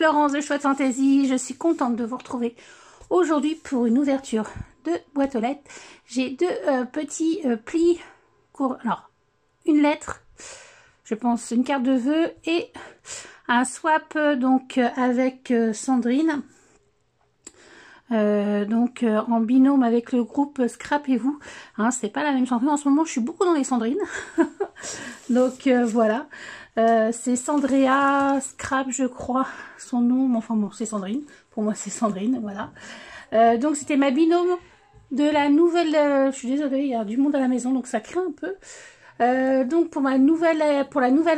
Florence de Chouette Fantaisie, je suis contente de vous retrouver aujourd'hui pour une ouverture de boîte aux lettres. J'ai deux petits plis courts, alors une lettre, je pense une carte de vœux et un swap donc avec Sandrine. En binôme avec le groupe Scrap et vous, hein, c'est pas la même Sandrine en ce moment, je suis beaucoup dans les Sandrines. Donc voilà, c'est Sandrea Scrap je crois son nom, mais enfin bon c'est Sandrine, pour moi c'est Sandrine, voilà. Donc c'était ma binôme de la nouvelle, je suis désolée, il y a du monde à la maison donc ça craint un peu. Donc pour la nouvelle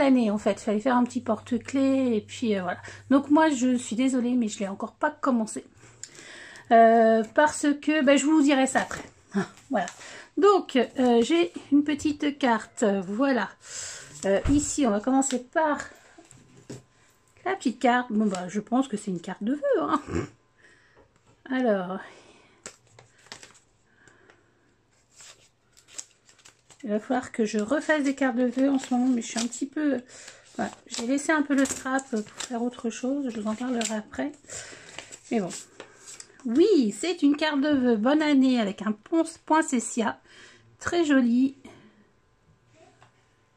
année en fait, il fallait faire un petit porte-clés et puis voilà. Donc moi je suis désolée mais je l'ai encore pas commencé. Parce que je vous dirai ça après. Voilà. Donc j'ai une petite carte. Voilà. Ici on va commencer par la petite carte. Bon je pense que c'est une carte de vœux. Hein. Alors. Il va falloir que je refasse des cartes de vœux en ce moment, mais je suis un petit peu. Voilà. J'ai laissé un peu le scrap pour faire autre chose. Je vous en parlerai après. Mais bon. Oui, c'est une carte de vœux. Bonne année avec un poinsettia. Très joli.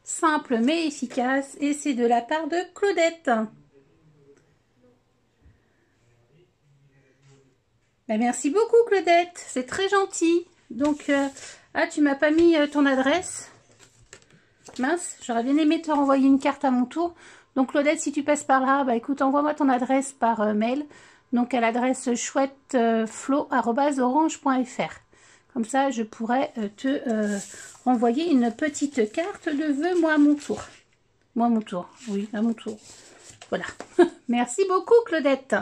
Simple mais efficace. Et c'est de la part de Claudette. Merci beaucoup Claudette. C'est très gentil. Donc, tu m'as pas mis ton adresse. Mince, j'aurais bien aimé te renvoyer une carte à mon tour. Donc Claudette, si tu passes par là, écoute, envoie-moi ton adresse par mail. Donc à l'adresse chouetteflo@orange.fr. Comme ça, je pourrais te renvoyer une petite carte de vœux, moi à mon tour. Moi à mon tour, oui, à mon tour. Voilà. Merci beaucoup Claudette.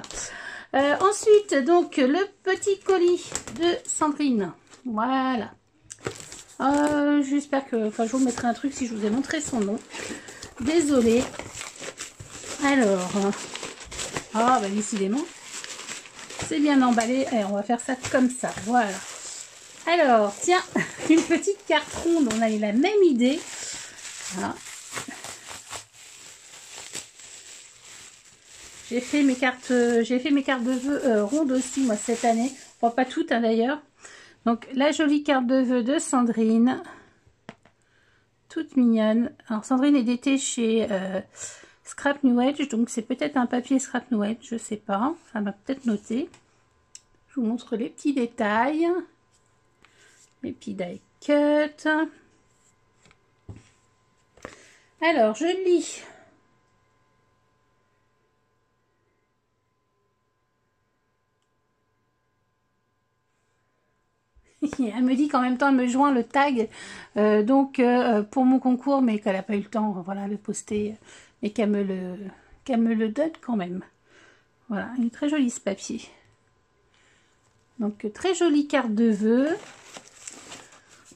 Ensuite, donc, le petit colis de Sandrine. Voilà. J'espère que... Enfin, je vous mettrai un truc si je vous ai montré son nom. Désolée. Alors... décidément... C'est bien emballé. Allez, on va faire ça comme ça. Voilà. Alors, tiens, une petite carte ronde. On a eu la même idée. Voilà. J'ai fait mes cartes de vœux rondes aussi, moi, cette année. Enfin, pas toutes, hein, d'ailleurs. Donc, la jolie carte de vœux de Sandrine. Toute mignonne. Alors, Sandrine est d'été chez... Scrap New Edge, donc c'est peut-être un papier Scrap New Edge, je sais pas, ça m'a peut-être noté. Je vous montre les petits détails, les petits die cut. Alors je lis. Elle me dit qu'en même temps elle me joint le tag pour mon concours, mais qu'elle n'a pas eu le temps, voilà, de poster, mais qu'elle me le donne quand même. Voilà, une très jolie ce papier. Donc très jolie carte de vœux.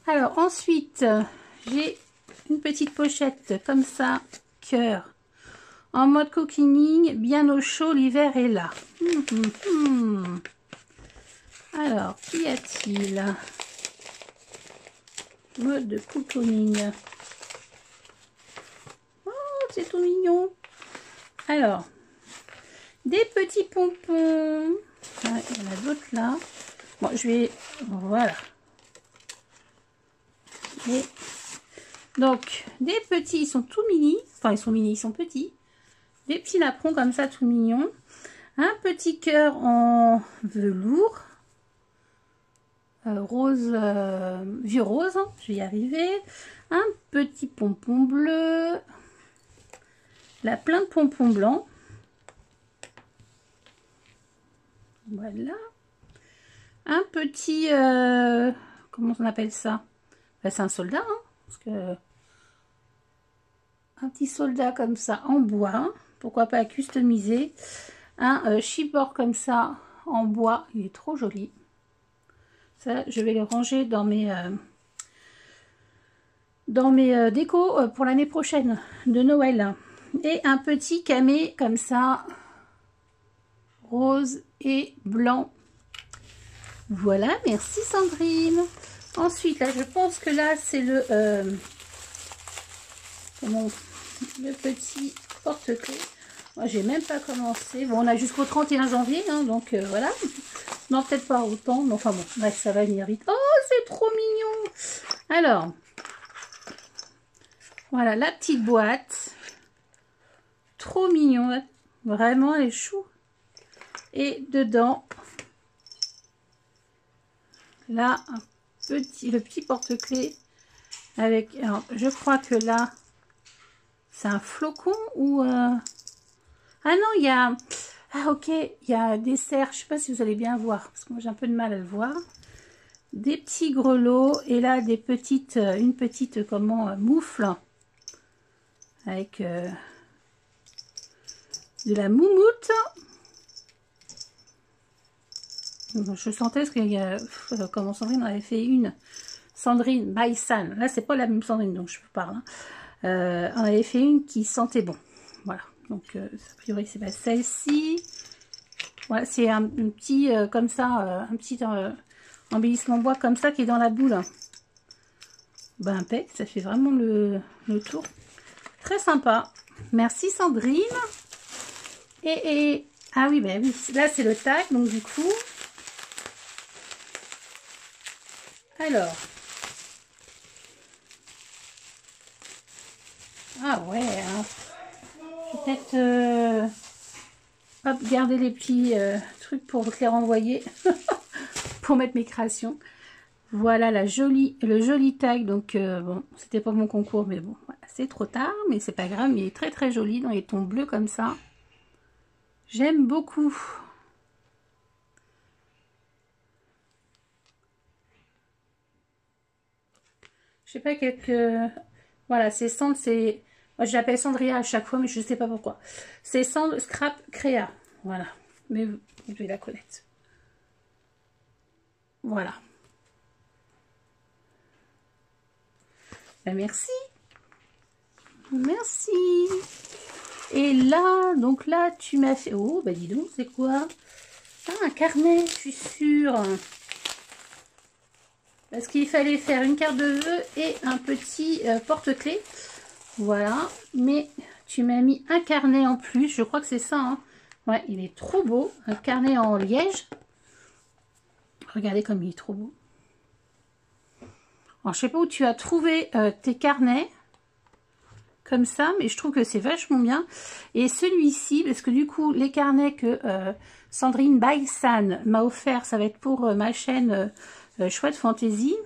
Alors ensuite j'ai une petite pochette comme ça, cœur, en mode cocooning, bien au chaud, l'hiver est là. Alors, qu'y a-t-il? Mode de cocooning. Oh, c'est tout mignon. Alors, des petits pompons. Ah, il y en a d'autres là. Bon, je vais... Voilà. Et donc, des petits, ils sont tout mini. Enfin, ils sont mini, ils sont petits. Des petits napperons comme ça, tout mignons. Un petit cœur en velours. Rose, vieux rose, hein, je vais y arriver. Un petit pompon bleu. Là, plein de pompons blancs. Voilà. Un petit, comment on appelle ça? C'est un soldat, hein, parce que un petit soldat comme ça en bois. Hein, pourquoi pas customiser. Un chipboard comme ça en bois, il est trop joli. Ça, je vais le ranger dans mes décos pour l'année prochaine de Noël. Et un petit camé comme ça, rose et blanc. Voilà, merci Sandrine. Ensuite, là, je pense que là, c'est le petit porte-clés. Moi, j'ai même pas commencé. Bon, on a jusqu'au 31 janvier, hein, donc voilà. Non, peut-être pas autant, mais enfin bon, bref, ça va venir vite. Oh, c'est trop mignon. Alors, voilà la petite boîte. Trop mignon, vraiment, les choux. Et dedans, là, le petit porte-clés avec, alors, je crois que là, c'est un flocon ou... Ah non, il y a... Ah ok, il y a des cerfs, je sais pas si vous allez bien voir, parce que moi j'ai un peu de mal à le voir. Des petits grelots, et là des petites, une petite, comment, moufle, avec de la moumoute. Je sentais parce qu'il y a, comment Sandrine avait fait une, Sandrine Baïsan, là c'est pas la même Sandrine dont je vous parle, hein. On avait fait une qui sentait bon, voilà, donc a priori c'est pas celle-ci. Voilà, c'est un petit comme ça, un petit embellissement bois comme ça qui est dans la boule. Ben impec, ça fait vraiment le tour. Très sympa. Merci Sandrine. Et ah oui, ben oui, là c'est le tag, donc du coup. Alors. Ah ouais, hein. Peut-être hop, garder les petits trucs pour les renvoyer pour mettre mes créations. Voilà le joli tag. Donc bon, c'était pas mon concours, mais bon, voilà, c'est trop tard, mais c'est pas grave. Mais il est très très joli dans les tons bleus comme ça. J'aime beaucoup. Je sais pas quelques. Voilà, c'est Sand, c'est. Moi, je l'appelle Sandria à chaque fois, mais je sais pas pourquoi. C'est Sand Scrap Créa. Voilà. Mais vous devez la connaître. Voilà. Ben, merci. Merci. Et là, donc là, tu m'as fait... Oh, bah dis donc, c'est quoi? Ah, un carnet, je suis sûre. Parce qu'il fallait faire une carte de vœux et un petit porte-clés. Voilà. Mais tu m'as mis un carnet en plus. Je crois que c'est ça, hein. Ouais, il est trop beau. Un carnet en liège. Regardez comme il est trop beau. Alors, je sais pas où tu as trouvé tes carnets. Comme ça, mais je trouve que c'est vachement bien. Et celui-ci, parce que du coup, les carnets que Sandrine Baïsan m'a offert, ça va être pour ma chaîne Chouette Fantaisie.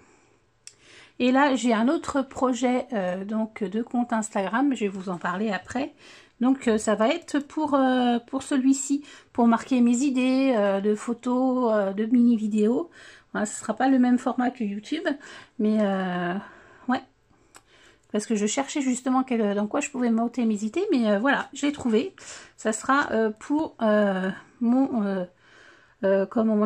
Et là, j'ai un autre projet donc de compte Instagram, je vais vous en parler après. Donc ça va être pour celui-ci, pour marquer mes idées de photos, de mini-vidéos. Voilà, ce ne sera pas le même format que YouTube, mais ouais. Parce que je cherchais justement dans quoi je pouvais monter mes idées, mais voilà, je l'ai trouvé. Ça sera pour mon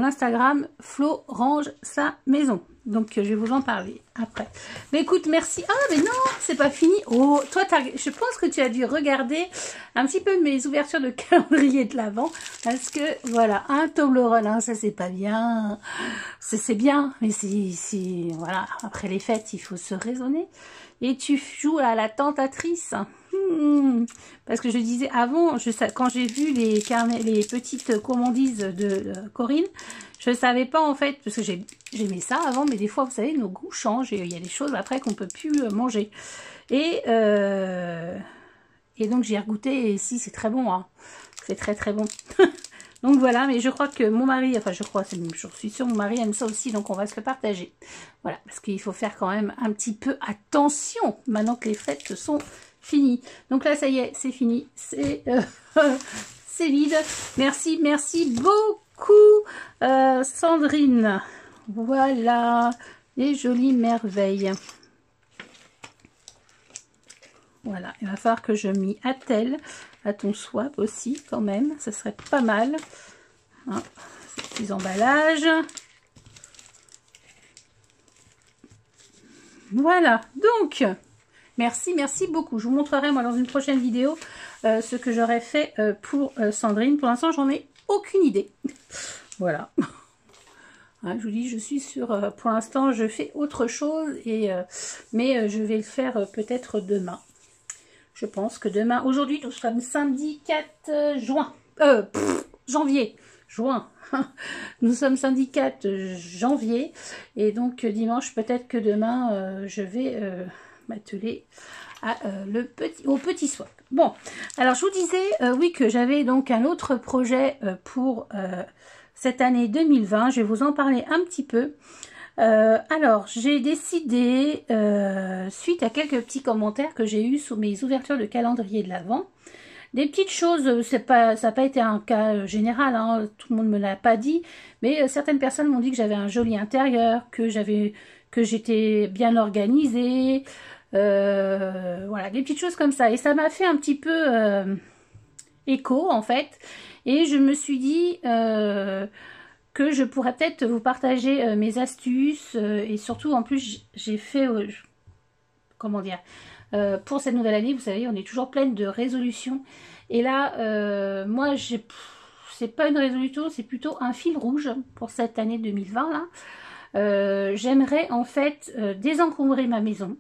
Instagram, Flo range sa maison. Donc je vais vous en parler après. Mais écoute, merci. Ah mais non, c'est pas fini. Oh, toi, je pense que tu as dû regarder un petit peu mes ouvertures de calendrier de l'Avent. Parce que voilà, un Toblerone, hein, ça c'est pas bien. C'est bien, mais c'est voilà, après les fêtes, il faut se raisonner. Et tu joues à la tentatrice. Parce que je disais avant, quand j'ai vu les petites commandises de Corinne, je savais pas en fait, parce que j'aimais ça avant, mais des fois, vous savez, nos goûts changent et il y a des choses après qu'on peut plus manger. Et donc j'ai regoûté et si, c'est très bon, hein. C'est très très bon. Donc voilà, mais je crois que mon mari, enfin je suis sûre, mon mari aime ça aussi, donc on va se le partager. Voilà, parce qu'il faut faire quand même un petit peu attention, maintenant que les fêtes sont finies. Donc là, ça y est, c'est fini, c'est vide. Merci, merci beaucoup Sandrine. Voilà, les jolies merveilles. Voilà, il va falloir que je m'y attelle à ton swap aussi, quand même. Ça serait pas mal. Hein, ces petits emballages. Voilà, donc, merci beaucoup. Je vous montrerai, moi, dans une prochaine vidéo, ce que j'aurais fait pour Sandrine. Pour l'instant, j'en ai aucune idée. Voilà. Hein, je vous dis, je suis sur... pour l'instant, je fais autre chose, mais je vais le faire peut-être demain. Je pense que demain, aujourd'hui, nous sommes samedi 4 juin. Janvier. Juin. Nous sommes samedi 4 janvier. Et donc, dimanche, peut-être que demain, je vais m'atteler au petit swap. Bon, alors je vous disais, oui, que j'avais donc un autre projet pour cette année 2020. Je vais vous en parler un petit peu. Alors, j'ai décidé, suite à quelques petits commentaires que j'ai eus sous mes ouvertures de calendrier de l'Avent, des petites choses, ça n'a pas été un cas général, hein, tout le monde me l'a pas dit, mais certaines personnes m'ont dit que j'avais un joli intérieur, que j'étais bien organisée, voilà, des petites choses comme ça. Et ça m'a fait un petit peu écho, en fait, et je me suis dit que je pourrais peut-être vous partager mes astuces, et surtout, en plus, j'ai fait, comment dire, pour cette nouvelle année, vous savez, on est toujours pleine de résolutions. Et là, moi, c'est pas une résolution, c'est plutôt un fil rouge pour cette année 2020 là. J'aimerais en fait désencombrer ma maison.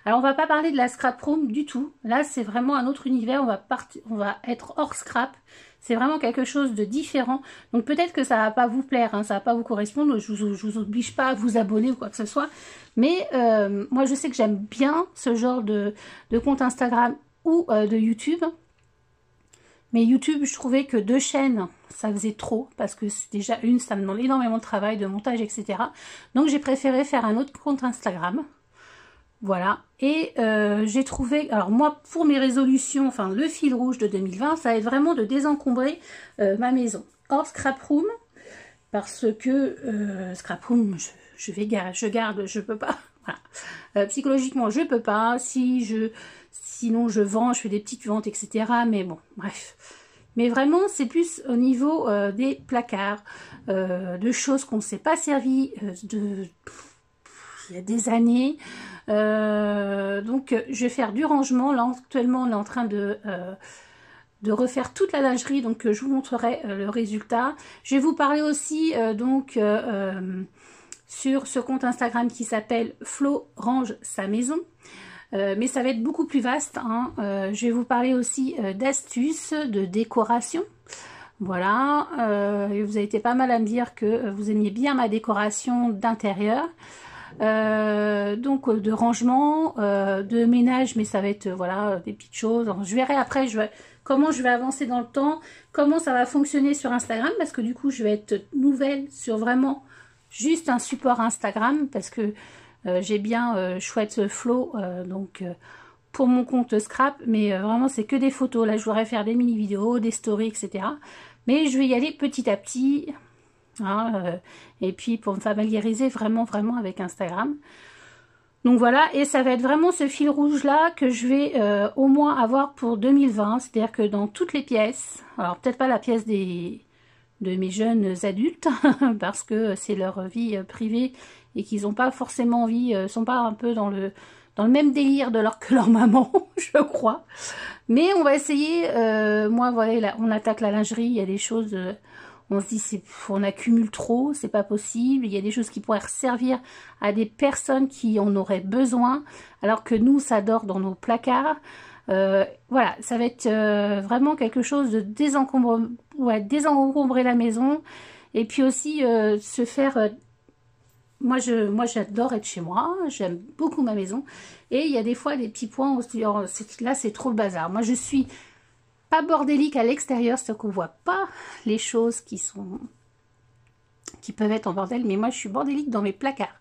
Alors on va pas parler de la scrap room du tout. Là, c'est vraiment un autre univers. On va être hors scrap. C'est vraiment quelque chose de différent. Donc peut-être que ça va pas vous plaire, hein, ça va pas vous correspondre. Je vous oblige pas à vous abonner ou quoi que ce soit. Mais moi, je sais que j'aime bien ce genre de compte Instagram ou de YouTube. Mais YouTube, je trouvais que 2 chaînes, ça faisait trop. Parce que c'est déjà ça me demande énormément de travail, de montage, etc. Donc j'ai préféré faire un autre compte Instagram. Voilà, et j'ai trouvé, alors moi pour mes résolutions, enfin le fil rouge de 2020, ça va être vraiment de désencombrer ma maison. Hors scrap room, parce que scrap room, je garde, je peux pas, voilà. Psychologiquement je peux pas, sinon je vends, je fais des petites ventes, etc. Mais bon, bref. Mais vraiment c'est plus au niveau des placards, de choses qu'on ne s'est pas servi il y a des années. Donc je vais faire du rangement. Là actuellement on est en train de refaire toute la lingerie, donc je vous montrerai le résultat. Je vais vous parler aussi sur ce compte Instagram qui s'appelle Flo Range Sa Maison. Mais ça va être beaucoup plus vaste, hein. Je vais vous parler aussi d'astuces de décoration. Voilà, vous avez été pas mal à me dire que vous aimiez bien ma décoration d'intérieur. Donc de rangement, de ménage, mais ça va être voilà des petites choses. Alors, je verrai après comment je vais avancer dans le temps, comment ça va fonctionner sur Instagram, parce que du coup je vais être nouvelle sur vraiment juste un support Instagram, parce que j'ai bien chouette flow donc pour mon compte scrap, mais vraiment c'est que des photos. Là je voudrais faire des mini vidéos, des stories, etc. Mais je vais y aller petit à petit. Hein, et puis pour me familiariser vraiment avec Instagram. Donc voilà, et ça va être vraiment ce fil rouge là que je vais au moins avoir pour 2020, c'est-à-dire que dans toutes les pièces, alors peut-être pas la pièce de mes jeunes adultes parce que c'est leur vie privée et qu'ils n'ont pas forcément envie, sont pas un peu dans le même délire que leur maman, je crois. Mais on va essayer, moi voilà, là, on attaque la lingerie, il y a des choses... on se dit, on accumule trop, c'est pas possible. Il y a des choses qui pourraient servir à des personnes qui en auraient besoin, alors que nous, ça dort dans nos placards. Voilà, ça va être vraiment quelque chose de désencombrer la maison. Et puis aussi se faire... moi, j'adore être chez moi, j'aime beaucoup ma maison. Et il y a des fois des petits points où on se dit, oh, là, c'est trop le bazar. Moi, je suis... pas bordélique à l'extérieur, c'est qu'on voit pas les choses qui peuvent être en bordel, mais moi je suis bordélique dans mes placards.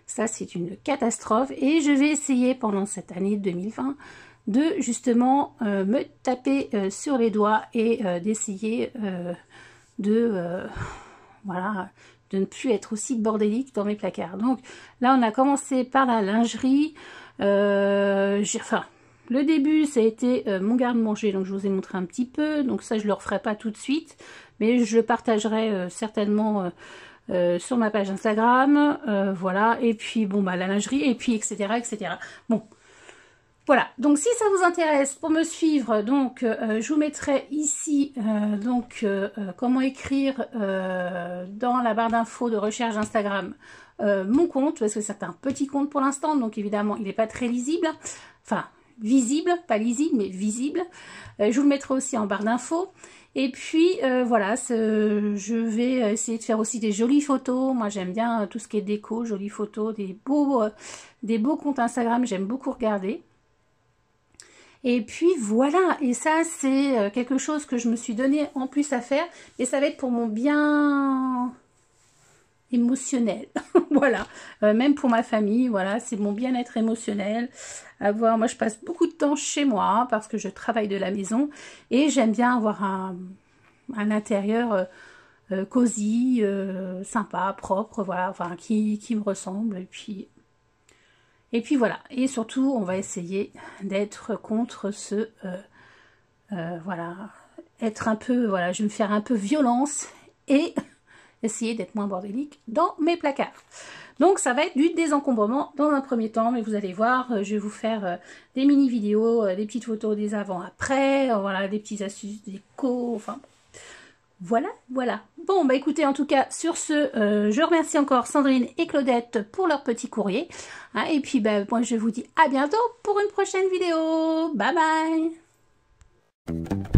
Ça c'est une catastrophe et je vais essayer pendant cette année 2020 de justement me taper sur les doigts et d'essayer voilà, de ne plus être aussi bordélique dans mes placards. Donc là on a commencé par la lingerie, le début, ça a été mon garde-manger, donc je vous ai montré un petit peu. Donc ça, je ne le referai pas tout de suite, mais je le partagerai certainement sur ma page Instagram. Voilà, et puis bon, bah la lingerie, et puis etc. etc. Bon, voilà. Donc si ça vous intéresse, pour me suivre, donc je vous mettrai ici comment écrire dans la barre d'infos de recherche Instagram mon compte, parce que c'est un petit compte pour l'instant, donc évidemment, il n'est pas très lisible. Enfin... visible, pas lisible, mais visible. Je vous le mettrai aussi en barre d'infos. Et puis voilà, je vais essayer de faire aussi des jolies photos. Moi j'aime bien tout ce qui est déco, jolies photos, des beaux comptes Instagram, j'aime beaucoup regarder. Et puis voilà, et ça c'est quelque chose que je me suis donné en plus à faire, et ça va être pour mon bien émotionnel. Voilà, même pour ma famille, voilà, c'est mon bien-être émotionnel. Moi je passe beaucoup de temps chez moi parce que je travaille de la maison et j'aime bien avoir un intérieur cosy, sympa, propre, voilà, enfin qui me ressemble. Et puis voilà, et surtout on va essayer d'être contre voilà, être un peu, voilà, je vais me faire un peu violence et essayer d'être moins bordélique dans mes placards. Donc ça va être du désencombrement dans un premier temps, mais vous allez voir, je vais vous faire des mini vidéos, des petites photos des avant-après, voilà, des petites astuces déco, enfin voilà, voilà. Bon, bah écoutez, en tout cas, sur ce, je remercie encore Sandrine et Claudette pour leur petit courrier. Hein, et puis, bah, moi, je vous dis à bientôt pour une prochaine vidéo. Bye bye.